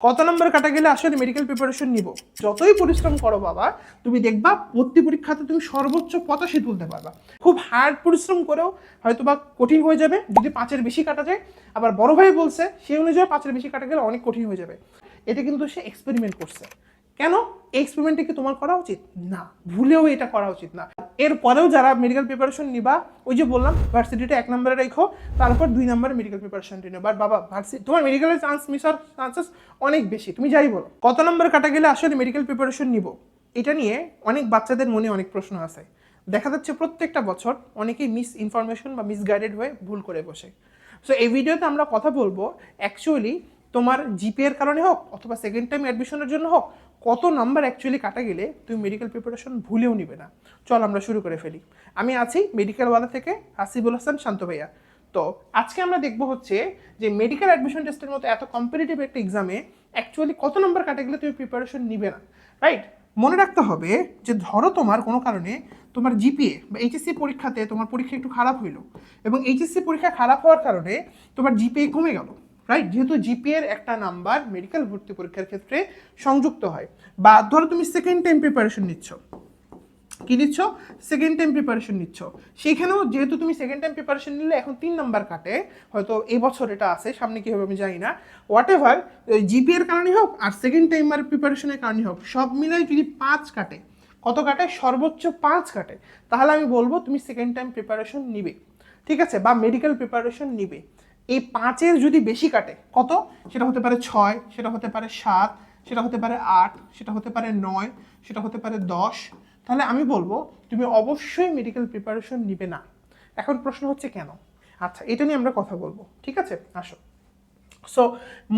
কত নম্বর কাটা গেলে আসলে মেডিকেল প্রিপারেশন নিব? যতই পরিশ্রম করো বাবা, তুমি দেখবা ভর্তি পরীক্ষাতে তুমি সর্বোচ্চ 85 তুলতে পারবা। খুব হার্ড পরিশ্রম করেও হয়তো বা কঠিন হয়ে যাবে যদি 5-এর বেশি কাটা যায়। আবার বড় ভাই বলছে সেই অনুযায়ী 5-এর বেশি কাটা গেলে অনেক কঠিন হয়ে যাবে। এটা কিন্তু সে এক্সপেরিমেন্ট করছে। কেন এই এক্সপেরিমেন্টটা কি তোমার করা উচিত না? ভুলেও এটা করা উচিত না। এরপরেও যারা মেডিকেল প্রিপারেশন নিবা, ওই যে বললাম ভার্সিটিটা 1 নম্বরে রেখো, তারপর 2 নম্বরে মেডিকেল প্রিপারেশনটা নিও। বাট বাবা ভার্সিটি তোমার মেডিকেলের চান্স মিস হওয়ার চান্সেস অনেক বেশি। তুমি যাই বলো, কত নম্বর কাটা গেলে আসলে মেডিকেল প্রিপারেশন নিব, এটা নিয়ে অনেক বাচ্চাদের মনে অনেক প্রশ্ন আছে। দেখা যাচ্ছে প্রত্যেকটা বছর অনেকেই মিস ইনফরমেশন বা মিসগাইডেড হয়ে ভুল করে বসে। সো এই ভিডিওতে আমরা কথা বলবো অ্যাকচুয়ালি তোমার জিপিএর কারণে হোক অথবা সেকেন্ড টাইম অ্যাডমিশনের জন্য হোক, কত নাম্বার অ্যাকচুয়ালি কাটা গেলে তুমি মেডিকেল প্রিপারেশন ভুলেও নিবে না। চল আমরা শুরু করে ফেলি। আমি আছি মেডিকেলওয়ালা থেকে হাসিবুল হাসান শান্ত ভাইয়া। তো আজকে আমরা দেখবো হচ্ছে যে মেডিকেল অ্যাডমিশন টেস্টের মতো এত কম্পিটিটিভ একটা এক্সামে অ্যাকচুয়ালি কত নাম্বার কাটা গেলে তুমি প্রিপারেশন নিবে না, রাইট? মনে রাখতে হবে যে ধরো তোমার কোনো কারণে তোমার জিপিএ বা এইচএসসি পরীক্ষাতে তোমার পরীক্ষা একটু খারাপ হইলো এবং এইচএসসি পরীক্ষা খারাপ হওয়ার কারণে তোমার জিপিএ কমে গেল, রাইট? যেহেতু জিপিএ এর একটা নাম্বার মেডিকেল ভর্তি পরীক্ষার ক্ষেত্রে সংযুক্ত হয়। বা ধরো তুমি সেকেন্ড টাইম প্রিপারেশন নিচ্ছ, কি নিচ্ছ? সেকেন্ড টাইম প্রিপারেশন নিচ্ছ। সেখানেও যেহেতু তুমি সেকেন্ড টাইম প্রিপারেশন নিলে এখন 3 নাম্বার কাটে, হয়তো এই বছর এটা আছে, সামনে কী হবে আমি জানি না। হোয়াট এভার, ওই জিপিএর কারণে হোক আর সেকেন্ড টাইমার প্রিপারেশনের কারণে হোক, সব মিলাই যদি 5 কাটে, কত কাটে? সর্বোচ্চ 5 কাটে, তাহলে আমি বলবো তুমি সেকেন্ড টাইম প্রিপারেশন নিবে, ঠিক আছে? বা মেডিকেল প্রিপারেশন নিবে। এই 5-এর যদি বেশি কাটে, কত? সেটা হতে পারে 6, সেটা হতে পারে 7, সেটা হতে পারে 8, সেটা হতে পারে 9, সেটা হতে পারে 10, তাহলে আমি বলবো তুমি অবশ্যই মেডিকেল প্রিপারেশন নিবে না। এখন প্রশ্ন হচ্ছে কেন? আচ্ছা, এটা নিয়ে আমরা কথা বলবো, ঠিক আছে? আসো। সো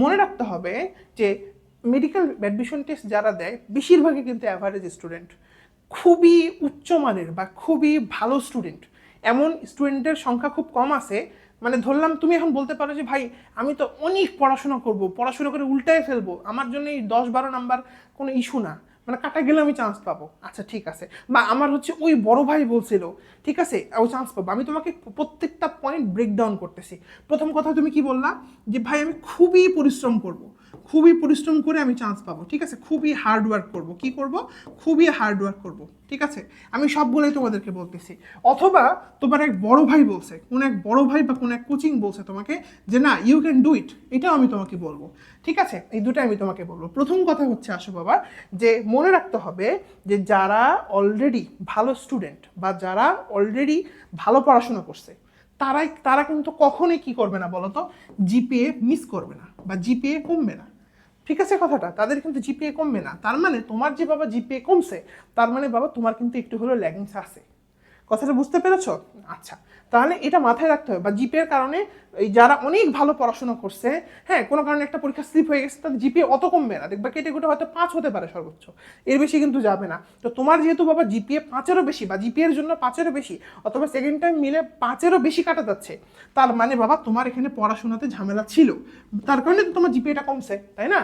মনে রাখতে হবে যে মেডিকেল অ্যাডমিশন টেস্ট যারা দেয় বেশিরভাগই কিন্তু অ্যাভারেজ স্টুডেন্ট, খুবই উচ্চমানের বা খুবই ভালো স্টুডেন্ট এমন স্টুডেন্টের সংখ্যা খুব কম আছে। মানে ধরলাম তুমি এখন বলতে পারো যে ভাই আমি তো অনেক পড়াশোনা করব, পড়াশোনা করে উল্টায় ফেলবো, আমার জন্য এই 10-12 নাম্বার কোনো ইস্যু না, মানে কাটা গেলে আমি চান্স পাবো। আচ্ছা ঠিক আছে, বা আমার হচ্ছে ওই বড় ভাই বলছিল, ঠিক আছে ও চান্স পাবো। আমি তোমাকে প্রত্যেকটা পয়েন্ট ব্রেকডাউন করতেছি। প্রথম কথা তুমি কি বললা যে ভাই আমি খুবই পরিশ্রম করব, খুবই পরিশ্রম করে আমি চান্স পাবো, ঠিক আছে? খুবই হার্ড ওয়ার্ক করবো। কি করব? খুবই হার্ড ওয়ার্ক করবো, ঠিক আছে? আমি সবগুলোই তোমাদেরকে বলতেছি। অথবা তোমার এক বড় ভাই বলছে, কোন এক বড় ভাই বা কোন এক কোচিং বলছে তোমাকে যে না ইউ ক্যান ডু ইট, এটাও আমি তোমাকে বলবো, ঠিক আছে? এই দুটাই আমি তোমাকে বলবো। প্রথম কথা হচ্ছে আসো বাবা, যে মনে রাখতে হবে যে যারা অলরেডি ভালো স্টুডেন্ট বা যারা অলরেডি ভালো পড়াশোনা করছে, তারা কিন্তু কখনোই কি করবে না বলো তো? জিপিএ মিস করবে না বা জিপিএ কমবে না, ঠিক আছে কথাটা? তাদের কিন্তু জিপিএ কমবে না। তার মানে তোমার যে বাবা জিপিএ কমছে, তার মানে বাবা তোমার কিন্তু একটু হলেও ল্যাগিংস আছে। কথাটা বুঝতে পেরেছো? আচ্ছা, তাহলে এটা মাথায় রাখতে হবে। বা জিপিএর কারণে এই যারা অনেক ভালো পড়াশোনা করছে, হ্যাঁ কোনো কারণে একটা পরীক্ষা স্লিপ হয়ে গেছে, তাদের জিপিএ অত কমবে না, দেখবা কেটে কুটে হয়তো 5 হতে পারে সর্বোচ্চ, এর বেশি কিন্তু যাবে না। তো তোমার যেহেতু বাবা জিপিএ 5-এরও বেশি বা জিপিএর জন্য 5-এরও বেশি অথবা সেকেন্ড টাইম মিলে 5-এরও বেশি কাটা যাচ্ছে, তার মানে বাবা তোমার এখানে পড়াশোনাতে ঝামেলা ছিল, তার কারণে তো তোমার জিপিএটা কমছে, তাই না?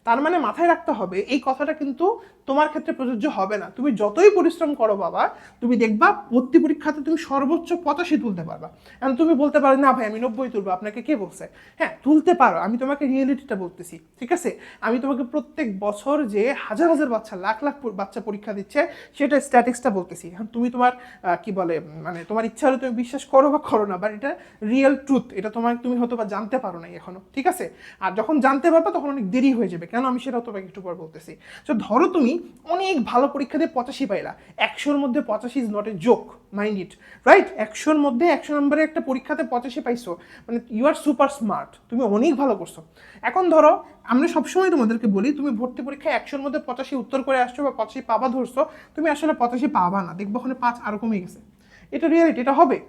তার মানে মাথায় রাখতে হবে এই কথাটা কিন্তু তোমার ক্ষেত্রে প্রযোজ্য হবে না। তুমি যতই পরিশ্রম করো বাবা, তুমি দেখবা ভর্তি পরীক্ষাতে তুমি সর্বোচ্চ 85 তুলতে পারবা। এখন তুমি বলতে পারো না ভাই আমি 90 তুলবো, আপনাকে কে বলছে? হ্যাঁ তুলতে পারো, আমি তোমাকে রিয়েলিটিটা বলতেছি, ঠিক আছে? আমি তোমাকে প্রত্যেক বছর যে হাজার হাজার বাচ্চা, লাখ লাখ বাচ্চা পরীক্ষা দিচ্ছে সেটা স্ট্যাটিক্সটা বলতেছি। এখন তুমি তোমার কি বলে মানে তোমার ইচ্ছা হলে তুমি বিশ্বাস করো বা করো না, বাট এটা রিয়েল ট্রুথ, এটা তুমি হয়তো বা জানতে পারো নাই এখনো, ঠিক আছে? আর যখন জানতে পারবা তখন অনেক দেরি হয়ে যাবে। কেন আমি সেটাও তোমাকে একটু পর বলতেছি। তো ধরো তুমি অনেক ভালো পরীক্ষা দিয়ে 85 পাইলা, 100-র মধ্যে 85 is not a joke, mind it, right? 100-র মধ্যে 100 নম্বরের একটা পরীক্ষাতে 85 পাইছো, মানে ইউ আর সুপার স্মার্ট, তুমি অনেক ভালো করছো। এখন ধরো আমরা সবসময় তোমাদেরকে বলি তুমি ভর্তি পরীক্ষায় 100-র মধ্যে 85 উত্তর করে আসছো বা 85 পাবা ধরছো, তুমি আসলে 85 পাবা না, দেখবো ওখানে 5 আরো কমে গেছে। এটা রিয়ালিটি, এটা হবে।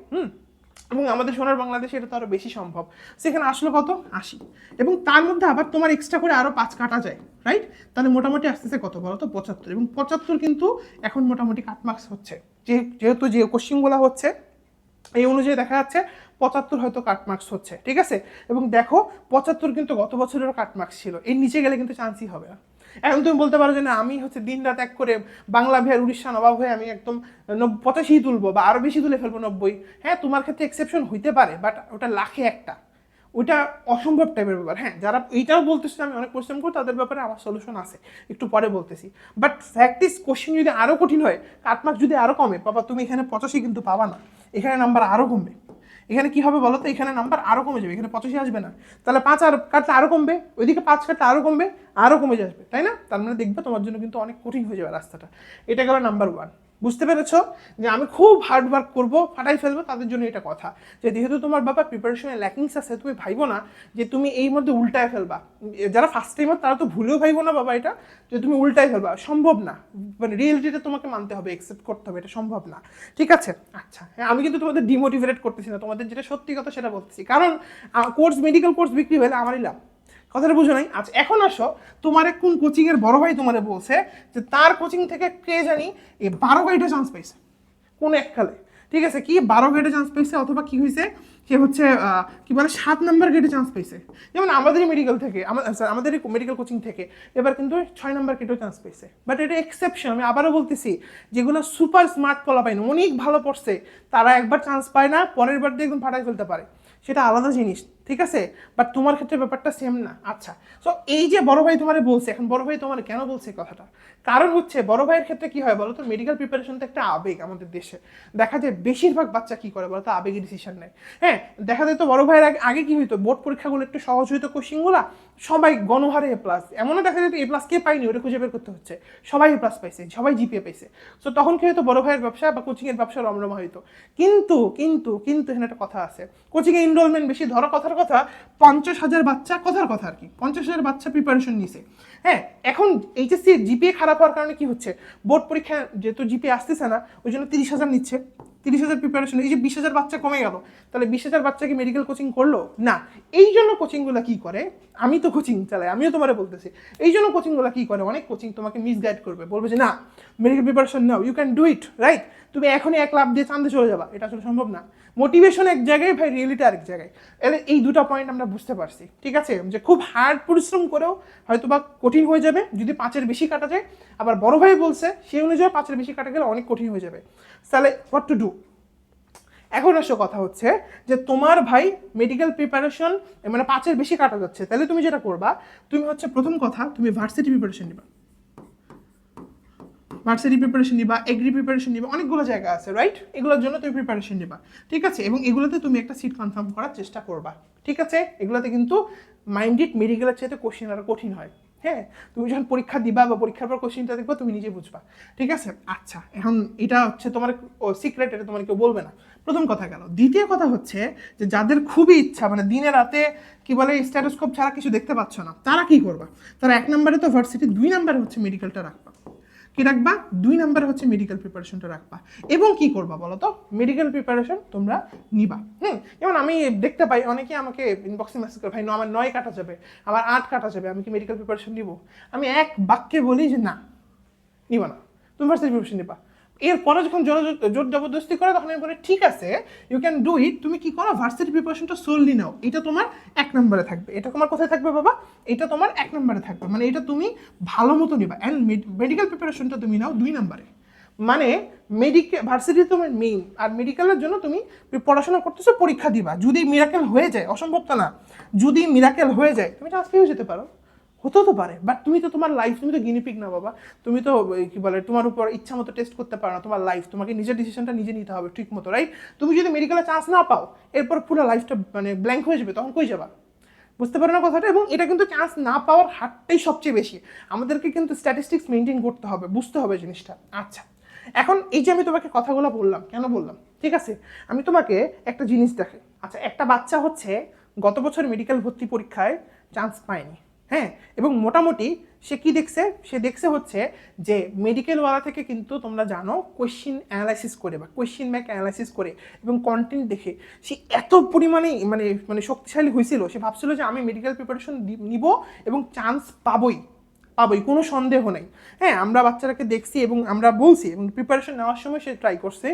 এবং আমাদের সোনার বাংলাদেশে এটা তো আরও বেশি সম্ভব। সেখানে আসলো কত? 80, এবং তার মধ্যে আবার তোমার এক্সট্রা করে আরও 5 কাটা যায়, রাইট? তাহলে মোটামুটি আসতেছে কত বলো তো? 75, এবং 75 কিন্তু এখন মোটামুটি কাট মার্কস হচ্ছে, যেহেতু যে কোশ্চিনগুলো হচ্ছে এই অনুযায়ী দেখা যাচ্ছে 75 হয়তো কাট মার্কস হচ্ছে, ঠিক আছে? এবং দেখো 75 কিন্তু গত বছরেরও কাট মার্কস ছিল, এর নিচে গেলে কিন্তু চান্সই হবে না। এখন তুমি বলতে পারো যে না আমি হচ্ছে দিন রাত এক করে বাংলা বিহার উড়িষ্যা নবাব হয়ে আমি একদম 85 তুলবো বা আরও বেশি তুলে ফেলবো 90। হ্যাঁ তোমার ক্ষেত্রে এক্সেপশন হইতে পারে, বাট ওটা লাখে একটা, ওইটা অসম্ভব টাইপের ব্যাপার। হ্যাঁ, যারা এইটাও বলতেছে আমি অনেক পরিশ্রম করি, তাদের ব্যাপারে আমার সলিউশন আছে, একটু পরে বলতেছি। বাট ফ্যাক্ট ইজ কোশ্চেন যদি আরও কঠিন হয়, কাট মার্ক যদি আরও কমে, বাবা তুমি এখানে 85 কিন্তু পাবা না, এখানে নাম্বার আরও কমবে। এখানে কি হবে বলো তো, এখানে নাম্বার আরও কমে যাবে, এখানে 85 আসবে না, তাহলে 5 আর কাটলে আরও কমবে, ওইদিকে 5 কাটলে আরও কমবে, আরও কমে যাবে, তাই না? তার মানে দেখবে তোমার জন্য কিন্তু অনেক কঠিন হয়ে যাবে রাস্তাটা। এটা গেল নাম্বার 1। বুঝতে পেরেছো যে আমি খুব হার্ড ওয়ার্ক করবো, ফাটাই ফেলবো, তাদের জন্য এটা কথা। যে যেহেতু তোমার বাবা প্রিপারেশনে ল্যাকিংস আছে, তুমি ভাইবো না যে তুমি এই মধ্যে উল্টায় ফেলবা। যারা ফার্স্ট টাইমার তারা তো ভুলেও ভাইবো না বাবা এটা যে তুমি উল্টায় ফেলবা, সম্ভব না। মানে রিয়েলিটিটা তোমাকে মানতে হবে, একসেপ্ট করতে হবে, এটা সম্ভব না। ঠিক আছে? আচ্ছা, হ্যাঁ, আমি কিন্তু তোমাদের ডিমোটিভেট করতেছি না, তোমাদের যেটা সত্যি কথা সেটা বলতেছি। কারণ কোর্স, মেডিকেল কোর্স বিক্রি হলে আমারই লাভ। কথাটা বুঝো নাই? আচ্ছা, এখন আসো, তোমার কোন কোচিংয়ের বড় ভাই তোমারে বলছে যে তার কোচিং থেকে কে জানি এই 12 গ্রেডে চান্স পাইছে কোন এককালে। ঠিক আছে, কি 12 গ্রেডে চান্স পাইছে, অথবা কি হয়েছে, সে হচ্ছে কি বলে 7 নাম্বার গ্রেডে চান্স পাইছে। যেমন আমাদেরই মেডিকেল থেকে, আমাদেরই মেডিকেল কোচিং থেকে এবার কিন্তু 6 নাম্বার গ্রেডেও চান্স পাইছে। বাট এটা এক্সেপশন, আমি আবারও বলতেছি, যেগুলো সুপার স্মার্ট ফলা পায় না, অনেক ভালো পড়ছে, তারা একবার চান্স পায় না, পরের বার দিয়ে একদম ফাটাই ফেলতে পারে, সেটা আলাদা জিনিস। ঠিক আছে, বাট তোমার ক্ষেত্রে ব্যাপারটা সেম না। আচ্ছা, সো এই যে বড় ভাই তোমারে বলছে, এখন বড় ভাই তোমার কেন বলছে কথাটা? কারণ হচ্ছে বড় ভাইয়ের ক্ষেত্রে কি হয় বলো তো, মেডিকেল প্রিপারেশন তো একটা আবেগ। আমাদের দেশে দেখা যায় বেশিরভাগ বাচ্চা কি করে বলো তো, আবেগে ডিসিশন নেয়। হ্যাঁ, দেখা যায় তো বড় ভাইয়ের আগে কি হইতো, বোর্ড পরীক্ষাগুলো একটু সহজ হইতো, কোশ্চিনগুলো সবাই গণহারে এ প্লাস, এমনও দেখা যেত এ প্লাস কে পাইনি ওটা খুঁজে বের করতে হচ্ছে, সবাই এ প্লাস পাইছে, সবাই জিপিএ পাইছে। সো তখন কি হতো, বড় ভাইয়ের ব্যবসা বা কোচিংয়ের ব্যবসা রমরমা হইতো। কিন্তু কিন্তু কিন্তু এখানে একটা কথা আছে, কোচিংয়ে এনরোলমেন্ট বেশি, ধরো কথার কথা 50,000 বাচ্চা, কথার কথা আর কি, 50,000 বাচ্চা প্রিপারেশন নিছে। হ্যাঁ, এখন এইচএসসি জিপিএ খারাপ হওয়ার কারণে কি হচ্ছে, বোর্ড পরীক্ষা যেহেতু জিপিএ আসতেছে না, ওই জন্য 30,000 নিচ্ছে। 30,000 প্রিপারেশন, এই যে 20,000 বাচ্চা কমে গেল, তাহলে 20,000 বাচ্চা কি মেডিকেল কোচিং করলো না? এই জন্য কোচিংগুলো কি করে, আমি তো কোচিং চালাই, আমিও তোমারে বলতেছি, এই জন্য কোচিংগুলো কি করে, অনেক কোচিং তোমাকে মিসগাইড করবে, বলবে যে না মেডিকেল প্রিপারেশন নাও, you can do it, right, তুমি এখনই 1 লাখ দিয়ে চাঁদে চলে যাবা, এটা আসলে সম্ভব না। মোটিভেশন এক জায়গায়, ভাই রিয়েলিটি আরেক জায়গায়। এই দুটো পয়েন্ট আমরা বুঝতে পারছি। ঠিক আছে, যে খুব হার্ড পরিশ্রম করেও হয়তো বা কঠিন হয়ে যাবে যদি 5-এর বেশি কাটা যায়। আবার বড় ভাই বলছে সেই অনুযায়ী 5-এর বেশি কাটা গেলে অনেক কঠিন হয়ে যাবে। তাহলে হোয়াট টু ডু? এখন আসো কথা হচ্ছে যে তোমার ভাই মেডিকেল প্রিপারেশন মানে 5-এর বেশি কাটা যাচ্ছে, তাহলে তুমি যেটা করবা, তুমি হচ্ছে প্রথম কথা তুমি ভার্সিটি প্রিপারেশন নিবা, ভার্সিটি প্রিপারেশন নিবা, এগ্রি প্রিপারেশন নিবা, অনেকগুলো জায়গা আছে, রাইট? এগুলোর জন্য তুমি প্রিপারেশন নিবা। ঠিক আছে, এবং এগুলোতে তুমি একটা সিট কনফার্ম করার চেষ্টা করবা। ঠিক আছে, এগুলোতে কিন্তু মাইন্ডেড মেডিকেলের চাইতে কোশ্চেন আরও কঠিন হয়। হ্যাঁ, তুমি যখন পরীক্ষা দিবা বা পরীক্ষার পর কোশ্চেনটা দেখবা, তুমি নিজে বুঝবা। ঠিক আছে, আচ্ছা, এখন এটা হচ্ছে তোমার সিক্রেট, এটা তোমার কেউ বলবে না, প্রথম কথা গেল। দ্বিতীয় কথা হচ্ছে যে যাদের খুবই ইচ্ছা, মানে দিনে রাতে কি বলে স্ট্যাটোস্কোপ ছাড়া কিছু দেখতে পাচ্ছ না, তারা কি করবা? তারা 1 নম্বরে তো ভার্সিটি, 2 নম্বরে হচ্ছে মেডিকেলটা রাখবা। কি রাখবা? 2 নম্বরে হচ্ছে মেডিকেল প্রিপারেশনটা রাখবা। এবং কি করবা বলো তো, মেডিকেল প্রিপারেশন তোমরা নিবা। যেমন আমি দেখতে পাই অনেকে আমাকে ইনবক্সে মেসেজ করে, ভাই আমার 9 কাটা যাবে, আমার 8 কাটা যাবে, আমি কি মেডিকেল প্রিপারেশন নিব? আমি এক বাক্যে বলি যে না, নিবা না, তুমি ভার্সিটি প্রিপারেশন নিবা। এরপরে যখন জোর জবরদস্তি করে, তখন আমি বলি ঠিক আছে, ইউ ক্যান ডু ইট, তুমি কি করো, ভার্সিটি প্রিপারেশনটা সোললি নাও, এটা তোমার 1 নম্বরে থাকবে। এটা তোমার কোথায় থাকবে বাবা? এটা তোমার 1 নম্বরে থাকবে, মানে এটা তুমি ভালো মতো নিবা। অ্যান্ড মেডিকেল প্রিপারেশনটা তুমি নাও 2 নম্বরে। মানে ভার্সিটি তোমার মেইন, আর মেডিকেলের জন্য তুমি পড়াশোনা করতেছো, পরীক্ষা দিবা। যদি মিরাকেল হয়ে যায়, অসম্ভব তো না, যদি মিরাকেল হয়ে যায় তুমি চান্স পেয়েও যেতে পারো, হতেও তো পারে। বাট তুমি তো তোমার লাইফ, তুমি তো গিনিপিক না বাবা, তুমি তো কি বলে তোমার উপর ইচ্ছা মতো টেস্ট করতে পারো না, তোমার লাইফ, তোমাকে নিজের ডিসিশনটা নিজে নিতে হবে ঠিক মতো, রাইট? তুমি যদি মেডিকেলে চান্স না পাও, এরপর পুরো লাইফটা মানে ব্ল্যাঙ্ক হয়ে যাবে, তখন কই যাবা? বুঝতে পারো না কথাটা? এবং এটা কিন্তু চান্স না পাওয়ার হারটাই সবচেয়ে বেশি। আমাদেরকে কিন্তু স্ট্যাটিস্টিক্স মেনটেন করতে হবে, বুঝতে হবে জিনিসটা। আচ্ছা, এখন এই যে আমি তোমাকে কথাগুলো বললাম, কেন বললাম? ঠিক আছে, আমি তোমাকে একটা জিনিস দেখাই। আচ্ছা, একটা বাচ্চা হচ্ছে গত বছর মেডিকেল ভর্তি পরীক্ষায় চান্স পায়নি। হ্যাঁ, এবং মোটামুটি সে কি দেখছে, সে দেখছে হচ্ছে যে মেডিকেলওয়ালা থেকে কিন্তু তোমরা জানো কোয়েশ্চিন অ্যানালাইসিস করে বা কোয়েশ্চিন ব্যাংক অ্যানালাইসিস করে এবং কন্টেন্ট দেখে সে এত পরিমাণে মানে মানে শক্তিশালী হয়েছিল, সে ভাবছিল যে আমি মেডিকেল প্রিপারেশন নিব এবং চান্স পাবই। পাবোই, কোনো সন্দেহ নেই। হ্যাঁ, আমরা বাচ্চাটাকে দেখছি এবং আমরা বলছি এবং প্রিপারেশন নেওয়ার সময় সে ট্রাই করছে,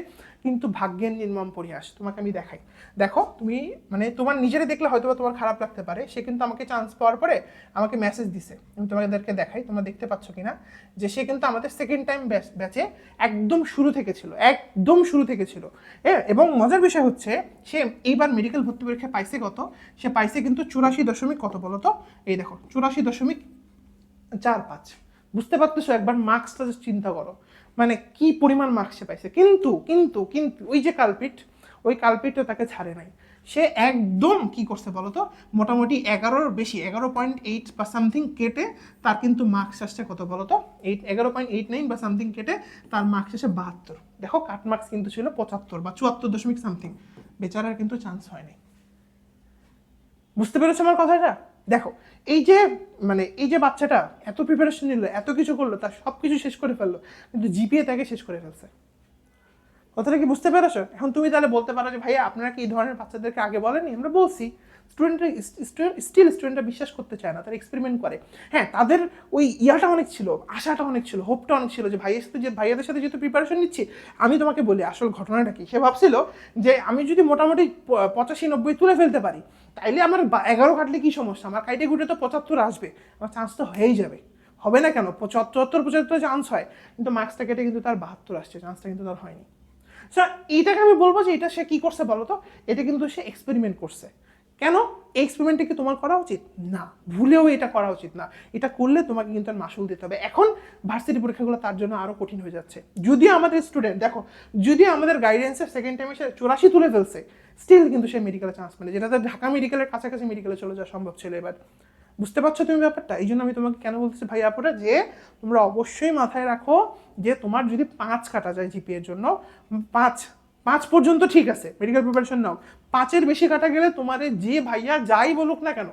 কিন্তু ভাগ্যের নির্মম পরিহাস। তোমাকে আমি দেখাই, দেখো তুমি মানে তোমার নিজেরা দেখলে হয়তো তোমার খারাপ লাগতে পারে, সে কিন্তু আমাকে চান্স পাওয়ার পরে আমাকে মেসেজ দিছে, আমি তোমাদেরকে দেখাই, তোমরা দেখতে পাচ্ছ কিনা, যে সে কিন্তু আমাদের সেকেন্ড টাইম ব্যাচে একদম শুরু থেকে ছিল, একদম শুরু থেকে ছিল। হ্যাঁ, এবং মজার বিষয় হচ্ছে সে এইবার মেডিকেল ভর্তি পরীক্ষা পাইছে কত, সে পাইছে কিন্তু 84 কত বলো তো, এই দেখো 84.45। বুঝতে পারতেছো, একবার মার্কসটা চিন্তা করো, মানে কি পরিমাণ মার্কস সে পাইছে। কিন্তু কিন্তু কিন্তু ওই যে কালপিট, ওই কালপিটও তাকে ছাড়ে নাই। সে একদম কি করছে বলো তো, মোটামুটি 11-র বেশি, 11.8 বা সামথিং কেটে তার কিন্তু মার্কস আসছে কত বলো তো, 11.89 বা সামথিং কেটে তার মার্কস আসে 72। দেখো কাট মার্কস কিন্তু ছিল 75 বা 74 সামথিং। বেচারার কিন্তু চান্স হয়নি। বুঝতে পেরেছো আমার কথাটা? দেখো এই যে মানে এই যে বাচ্চাটা এত প্রিপারেশন নিল, এত কিছু করলো, তার সব কিছু শেষ করে ফেললো, কিন্তু জিপিএ তাকে শেষ করে ফেলছে। কথাটা কি বুঝতে পেরেছো? এখন তুমি তাহলে বলতে পারো যে ভাইয়া আপনারা কি এই ধরনের বাচ্চাদেরকে আগে বলেনি? আমরা বলছি। স্টুডেন্টরা বিশ্বাস করতে চায় না, তারা এক্সপেরিমেন্ট করে। হ্যাঁ, তাদের ওই ইয়াটা অনেক ছিল, আশাটা অনেক ছিল, হোপটা অনেক ছিল যে ভাইয়াদের সাথে যেহেতু প্রিপারেশন নিচ্ছি। আমি তোমাকে বলি আসল ঘটনাটা কি। সে ভাবছিল যে আমি যদি মোটামুটি 85-90 তুলে ফেলতে পারি, তাইলে আমার 11 কাটলে কি সমস্যা, আমার কাইটে গুটে তো 75 আসবে, আমার চান্স তো হয়েই যাবে। হবে না কেন, 74-75 চান্স হয়, কিন্তু মার্কসটা কেটে কিন্তু তার 72 আসছে, চান্সটা কিন্তু তার হয়নি। সো এইটাকে আমি বলবো যে এটা সে কি করছে বলো তো, এটা কিন্তু সে এক্সপেরিমেন্ট করছে। কেন এই এক্সপেরিমেন্টটা কি তোমার করা উচিত না? ভুলেও এটা করা উচিত না। এটা করলে তোমাকে কিন্তু আর মাসুল দিতে হবে। এখন ভার্সিটি পরীক্ষাগুলো তার জন্য আরো কঠিন হয়ে যাচ্ছে। যদি আমাদের স্টুডেন্ট দেখো, যদি আমাদের গাইডেন্সের সেকেন্ড টাইমে সে 84 তুলে ফেলছে, স্টিল কিন্তু সে মেডিকেলে চান্স পায়, যেটাতে ঢাকা মেডিকেলের কাছাকাছি মেডিকেলে চলে যাওয়া সম্ভব ছিল এবার। বুঝতে পারছো তুমি ব্যাপারটা? এই জন্য আমি তোমাকে কেন বলতেছি ভাই আপুরা, যে তোমরা অবশ্যই মাথায় রাখো যে তোমার যদি 5 কাটা যায় জিপিএর জন্য, 5 5 পর্যন্ত ঠিক আছে, মেডিকেল প্রিপারেশন নাও। 5-এর বেশি কাটা গেলে তোমারে যে ভাইয়া যাই বলুক না কেন,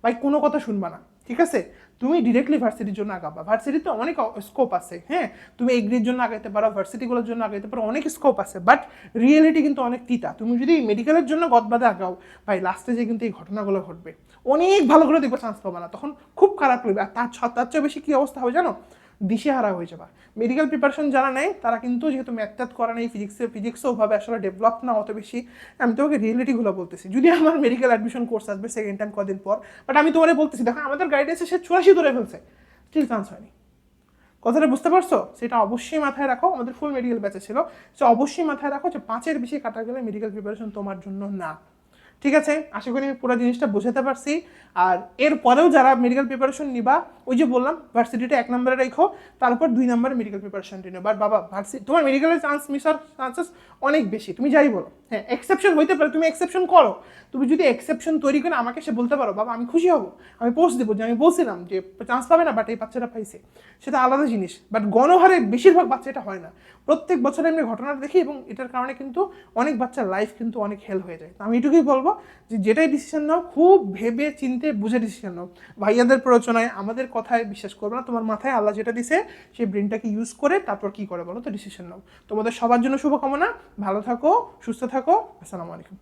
ভাই কোনো কথা শুনবা না, ঠিক আছে? তুমি ডিরেক্টলি ভার্সিটির জন্য আগাবা। ভার্সিটিতে অনেক স্কোপ আছে। হ্যাঁ, তুমি এগ্রির জন্য আগাইতে পারো, ভার্সিটিগুলোর জন্য আগাইতে পারো, অনেক স্কোপ আছে, বাট রিয়েলিটি কিন্তু অনেক তিতা। তুমি যদি মেডিকেলের জন্য গদবাদে আগাও, ভাই লাস্টে যে কিন্তু এই ঘটনাগুলো ঘটবে, অনেক ভালো করে দেখবো চান্স পাবা না, তখন খুব খারাপ লাগবে। আর তার চেয়ে বেশি কী অবস্থা হবে জানো, দিশেহারা হয়ে যাবা। মেডিকেল প্রিপারেশন যারা নেয় তারা কিন্তু যেহেতু ম্যাথ করা নেই, ফিজিক্সও ওভাবে আসলে ডেভেলপ না অত বেশি। আমি তোমাকে রিয়েলিটিগুলো বলতেছি। যদি আমার মেডিকেল অ্যাডমিশন কোর্স আসবে সেকেন্ড টাইম কদিন পর, বাট আমি তোমারে বলতেছি দেখো আমাদের গাইডেন্সে সে 84 ধরে ফেলছে, স্টিল চান্স হয়নি। কথাটা বুঝতে পারছো? সেটা অবশ্যই মাথায় রাখো। আমাদের ফুল মেডিকেল ব্যাচে ছিল, সে অবশ্যই মাথায় রাখো যে 5-এর বেশি কাটা গেলে মেডিকেল প্রিপারেশন তোমার জন্য না। ঠিক আছে, আশা করি আমি পুরো জিনিসটা বোঝাতে পারছি। আর এরপরেও যারা মেডিকেল প্রিপারেশন নিবা, ওই যে বললাম ভার্সিটিটা 1 নম্বরে রেখো, তারপর 2 নম্বরে মেডিকেল প্রিপারেশনটা নিও। বাট বাবা ভার্সিটি তোমার মেডিকেলের চান্স মিসার চান্সেস অনেক বেশি, তুমি যাই বলো। হ্যাঁ, এক্সেপশন হইতে পারে, তুমি এক্সেপশন করো। তুমি যদি এক্সেপশন তৈরি করে আমাকে সে বলতে পারো, বাবা আমি খুশি হব, আমি পোস্ট দেবো যে আমি বলছিলাম যে চান্স পাবে না, বাট এই বাচ্চাটা পাইছে, সেটা আলাদা জিনিস। বাট গণহারে বেশিরভাগ বাচ্চা এটা হয় না। প্রত্যেক বছরে আমি ঘটনাটা দেখি এবং এটার কারণে কিন্তু অনেক বাচ্চার লাইফ কিন্তু অনেক হেল্প হয়ে যায়। তো আমি এটুকুই বলবো যে যেটাই ডিসিশন নাও খুব ভেবে চিনতে বুঝে ডিসিশন নাও। ভাইয়াদের প্ররোচনায়, আমাদের কথায় বিশ্বাস করবে না। তোমার মাথায় আল্লাহ যেটা দিছে সেই ব্রেনটাকে ইউজ করে তারপর কি করে বলো তো ডিসিশন নাও। তোমাদের সবার জন্য শুভকামনা। ভালো থাকো, সুস্থ থাকো। আসসালামু আলাইকুম।